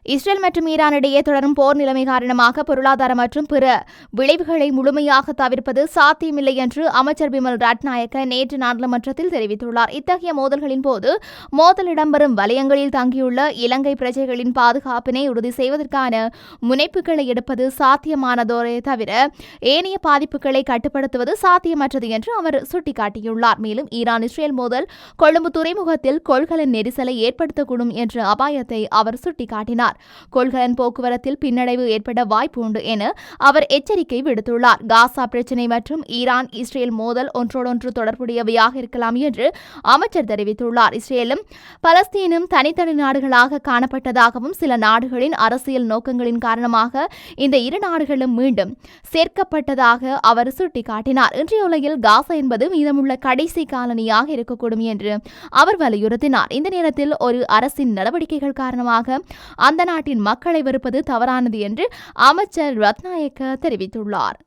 Israel மற்றும் Iran இடையே தொடரும் போர் நிலைமை காரணமாக பொருளாதார மற்றும் பிற விளைவுகளை முழுமையாக தவிர்ப்பது சாத்தியமில்லை என்று அமைச்சர் பிமல் ரட்நாயக்க நேற்று நாடாளுமன்றத்தில் தெரிவித்துள்ளார். இத்தகைய மோதல்களின் போது மோதல் இடம்பெறும் வலயங்களில் தங்கியுள்ள இலங்கை பிரஜைகளின் பாதுகாப்பினை உறுதி செய்வதற்கான முனைப்புகளை எடுப்பது சாத்தியமானதோரே தவிர ஏனைய பாதிப்புகளை கட்டுப்படுத்துவது சாத்தியமற்றது என்று அவர் சுட்டிக்காட்டியுள்ளார். மேலும் ஈரான் இஸ்ரேல் மோதல் கொழும்பு துறைமுகத்தில் கொள்கலன் நெரிசலை ஏற்படுத்தக்கூடும் என்ற அபாயத்தை அவர் சுட்டிக்காட்டினார். கொள்கலன் போக்குவரத்தில் பின்னடைவு ஏற்பட வாய்ப்பு உண்டு என அவர் எச்சரிக்கை விடுத்துள்ளார். காசா பிரச்சினை மற்றும் ஈரான் இஸ்ரேல் மோதல் ஒன்றோடொன்று தொடர்புடையவையாக இருக்கலாம் என்று அமைச்சர் தெரிவித்துள்ளார். இஸ்ரேலும் பலஸ்தீனும் தனித்தனி நாடுகளாக காணப்பட்டதாகவும் சில நாடுகளின் அரசியல் நோக்கங்களின் காரணமாக இந்த இரு நாடுகளும் மீண்டும் சேர்க்கப்பட்டதாக அவர் சுட்டிக்காட்டினார். இன்றைய உலகில் காசா என்பது மீதமுள்ள கடைசி காலனியாக இருக்கக்கூடும் என்று அவர் வலியுறுத்தினார். இந்த நேரத்தில் ஒரு அரசின் நடவடிக்கைகள் காரணமாக அந்த நாட்டின் மக்களை வெறுப்பது தவறானது என்று அமைச்சர் ரத்நாயக்க தெரிவித்துள்ளார்.